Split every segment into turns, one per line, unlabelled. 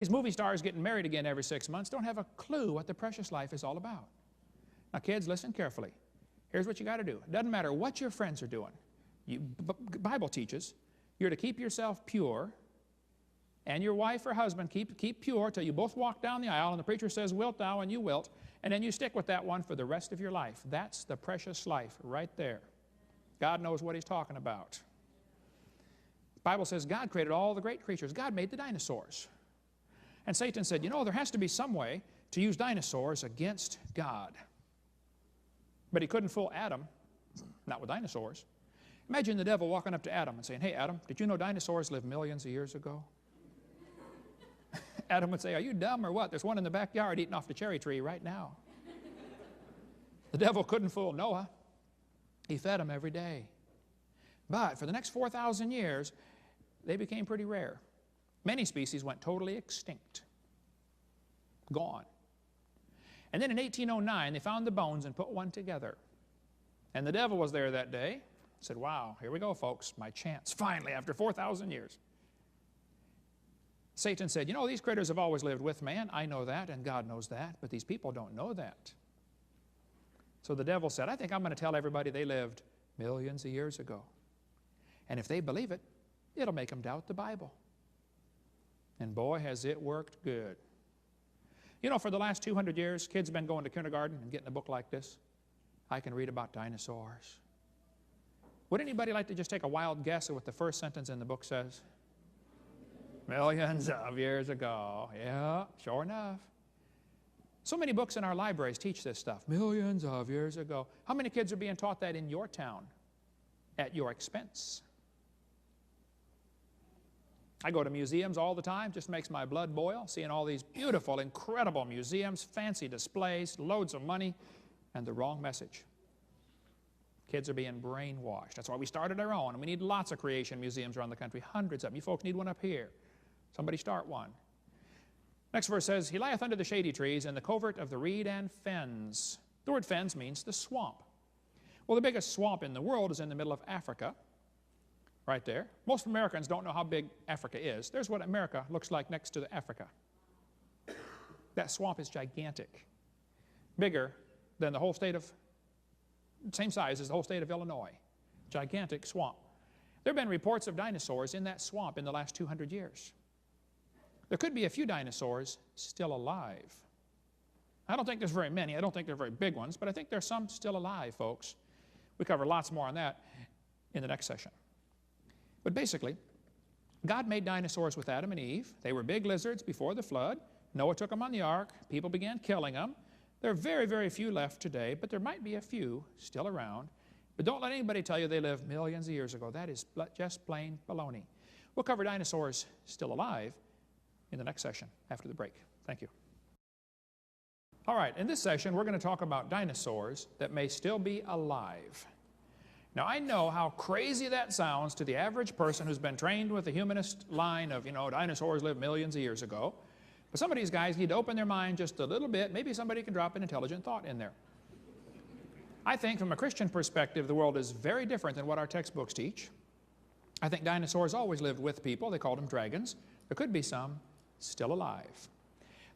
These movie stars getting married again every 6 months don't have a clue what the precious life is all about. Now kids, listen carefully. Here's what you got to do. It doesn't matter what your friends are doing. Bible teaches you're to keep yourself pure, and your wife or husband keep pure till you both walk down the aisle and the preacher says, wilt thou, and you wilt, and then you stick with that one for the rest of your life. That's the precious life right there. God knows what he's talking about. The Bible says God created all the great creatures. God made the dinosaurs. And Satan said, you know, there has to be some way to use dinosaurs against God. But he couldn't fool Adam, not with dinosaurs. Imagine the devil walking up to Adam and saying, hey, Adam, did you know dinosaurs lived millions of years ago? Adam would say, are you dumb or what? There's one in the backyard eating off the cherry tree right now. The devil couldn't fool Noah. He fed him every day. But for the next 4,000 years, they became pretty rare. Many species went totally extinct. Gone. And then in 1809, they found the bones and put one together. And the devil was there that day. Said, wow, here we go, folks. My chance, finally, after 4,000 years. Satan said, you know, these critters have always lived with man. I know that, and God knows that, but these people don't know that. So the devil said, I think I'm going to tell everybody they lived millions of years ago. And if they believe it, it'll make them doubt the Bible. And boy, has it worked good. You know, for the last 200 years, kids have been going to kindergarten and getting a book like this. I can read about dinosaurs. Would anybody like to just take a wild guess at what the first sentence in the book says? Millions of years ago. Yeah, sure enough. So many books in our libraries teach this stuff. Millions of years ago. How many kids are being taught that in your town at your expense? I go to museums all the time. Just makes my blood boil, seeing all these beautiful, incredible museums, fancy displays, loads of money, and the wrong message. Kids are being brainwashed. That's why we started our own. And we need lots of creation museums around the country, hundreds of them. You folks need one up here. Somebody start one. Next verse says, he lieth under the shady trees in the covert of the reed and fens. The word fens means the swamp. Well, the biggest swamp in the world is in the middle of Africa, right there. Most Americans don't know how big Africa is. There's what America looks like next to Africa. That swamp is gigantic. Bigger than the whole state of, same size as the whole state of Illinois. Gigantic swamp. There have been reports of dinosaurs in that swamp in the last 200 years. There could be a few dinosaurs still alive. I don't think there's very many. I don't think they're very big ones, but I think there's some still alive, folks. We cover lots more on that in the next session. But basically, God made dinosaurs with Adam and Eve. They were big lizards before the flood. Noah took them on the ark. People began killing them. There are very, very few left today, but there might be a few still around. But don't let anybody tell you they lived millions of years ago. That is just plain baloney. We'll cover dinosaurs still alive in the next session after the break. Thank you. All right, in this session, we're going to talk about dinosaurs that may still be alive. Now, I know how crazy that sounds to the average person who's been trained with the humanist line of, you know, dinosaurs lived millions of years ago. But some of these guys need to open their mind just a little bit. Maybe somebody can drop an intelligent thought in there. I think from a Christian perspective, the world is very different than what our textbooks teach. I think dinosaurs always lived with people. They called them dragons. There could be some still alive.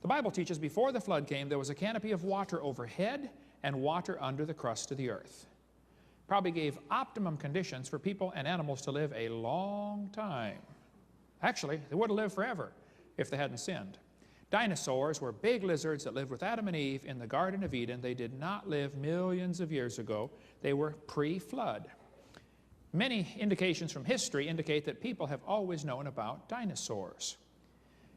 The Bible teaches before the flood came, there was a canopy of water overhead and water under the crust of the earth. Probably gave optimum conditions for people and animals to live a long time. Actually, they would have lived forever if they hadn't sinned. Dinosaurs were big lizards that lived with Adam and Eve in the Garden of Eden. They did not live millions of years ago. They were pre-flood. Many indications from history indicate that people have always known about dinosaurs.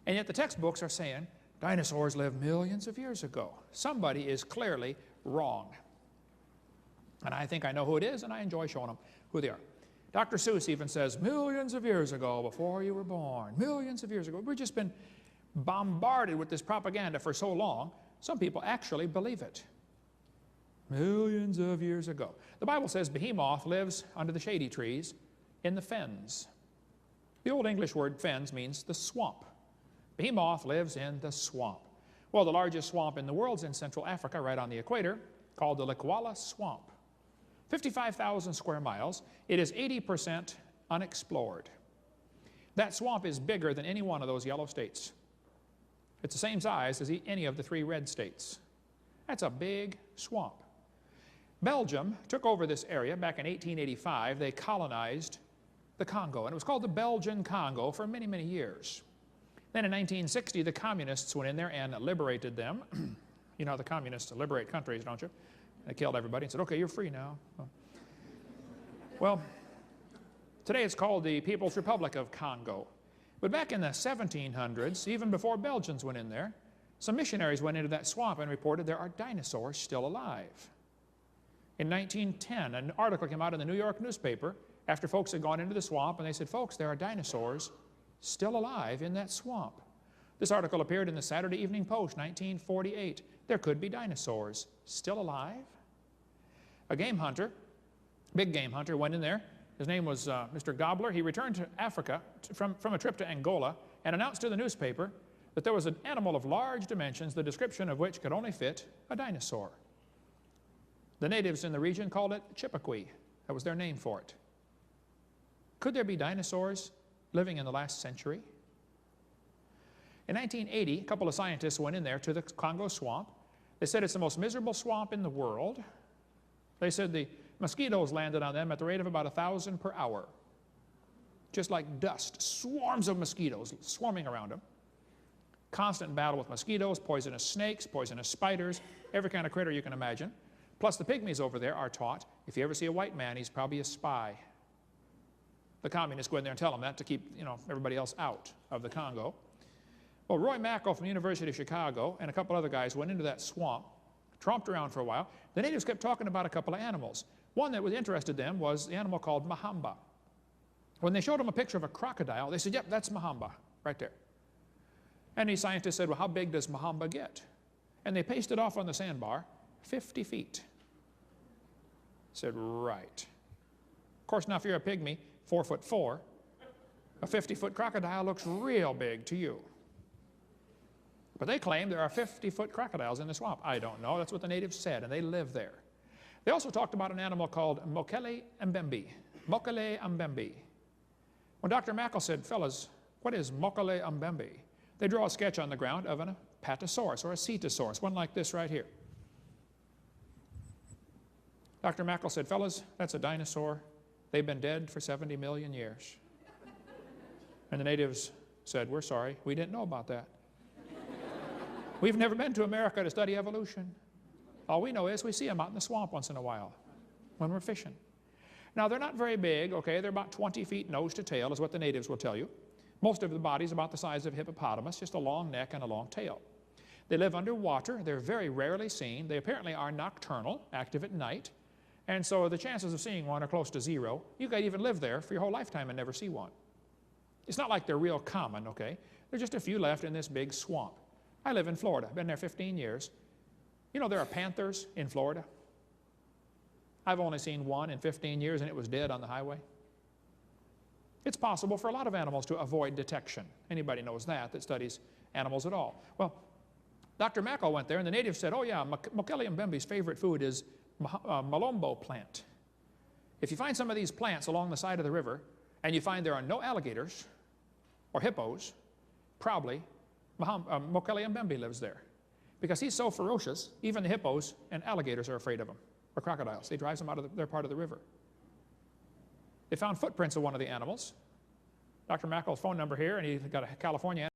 And yet the textbooks are saying dinosaurs lived millions of years ago. Somebody is clearly wrong. And I think I know who it is, and I enjoy showing them who they are. Dr. Seuss even says, millions of years ago, before you were born, millions of years ago. We've just been bombarded with this propaganda for so long, some people actually believe it. Millions of years ago. The Bible says Behemoth lives under the shady trees in the fens. The Old English word fens means the swamp. Behemoth lives in the swamp. Well, the largest swamp in the world is in Central Africa, right on the equator, called the Likwala Swamp. 55,000 square miles. It is 80% unexplored. That swamp is bigger than any one of those yellow states. It's the same size as any of the 3 red states. That's a big swamp. Belgium took over this area back in 1885. They colonized the Congo, and it was called the Belgian Congo for many, many years. Then in 1960, the communists went in there and liberated them. You know how the communists liberate countries, don't you? They killed everybody and said, okay, you're free now. Well, today it's called the People's Republic of Congo. But back in the 1700s, even before Belgians went in there, some missionaries went into that swamp and reported there are dinosaurs still alive. In 1910, an article came out in the New York newspaper after folks had gone into the swamp, and they said, folks, there are dinosaurs still alive in that swamp. This article appeared in the Saturday Evening Post, 1948. There could be dinosaurs still alive. A game hunter, big game hunter, went in there. His name was Mr. Gobbler. He returned to Africa from a trip to Angola and announced to the newspaper that there was an animal of large dimensions, the description of which could only fit a dinosaur. The natives in the region called it Chippewa. That was their name for it. Could there be dinosaurs living in the last century? In 1980, a couple of scientists went in there to the Congo swamp. They said it's the most miserable swamp in the world. They said the mosquitoes landed on them at the rate of about 1,000 per hour. Just like dust, swarms of mosquitoes swarming around them. Constant battle with mosquitoes, poisonous snakes, poisonous spiders, every kind of critter you can imagine. Plus the pygmies over there are taught, if you ever see a white man, he's probably a spy. The communists go in there and tell them that to keep, everybody else out of the Congo. Well, Roy Mackel from the University of Chicago and a couple other guys went into that swamp, tromped around for a while. The natives kept talking about a couple of animals. One that interested them was the animal called Mahamba. When they showed them a picture of a crocodile, they said, yep, that's Mahamba, right there. And these scientists said, well, how big does Mahamba get? And they pasted off on the sandbar, 50 feet. Said, right. Of course, now if you're a pygmy, 4'4", a 50-foot crocodile looks real big to you. But they claim there are 50-foot crocodiles in the swamp. I don't know. That's what the natives said, and they live there. They also talked about an animal called Mokele Mbembe. Mokele Mbembe. When Dr. Mackel said, fellas, what is Mokele Mbembe? They draw a sketch on the ground of an Apatosaurus or a Cetosaurus, one like this right here. Dr. Mackel said, fellas, that's a dinosaur. They've been dead for 70 million years. And the natives said, we're sorry, we didn't know about that. We've never been to America to study evolution. All we know is we see them out in the swamp once in a while when we're fishing. Now, they're not very big, okay? They're about 20 feet nose to tail is what the natives will tell you. Most of the body's about the size of a hippopotamus, just a long neck and a long tail. They live underwater. They're very rarely seen. They apparently are nocturnal, active at night. And so the chances of seeing one are close to 0. You could even live there for your whole lifetime and never see one. It's not like they're real common, okay? There's just a few left in this big swamp. I live in Florida. I've been there 15 years. You know there are panthers in Florida? I've only seen one in 15 years, and it was dead on the highway. It's possible for a lot of animals to avoid detection. Anybody knows that studies animals at all. Well, Dr. Mackel went there, and the natives said, oh yeah, Mokele Mbembe's favorite food is malombo plant. If you find some of these plants along the side of the river, and you find there are no alligators or hippos, probably Mokele Mbembe lives there. Because he's so ferocious, even the hippos and alligators are afraid of him, or crocodiles. They drive them out of their part of the river. They found footprints of one of the animals. Dr. Mackel's phone number here, and he got a California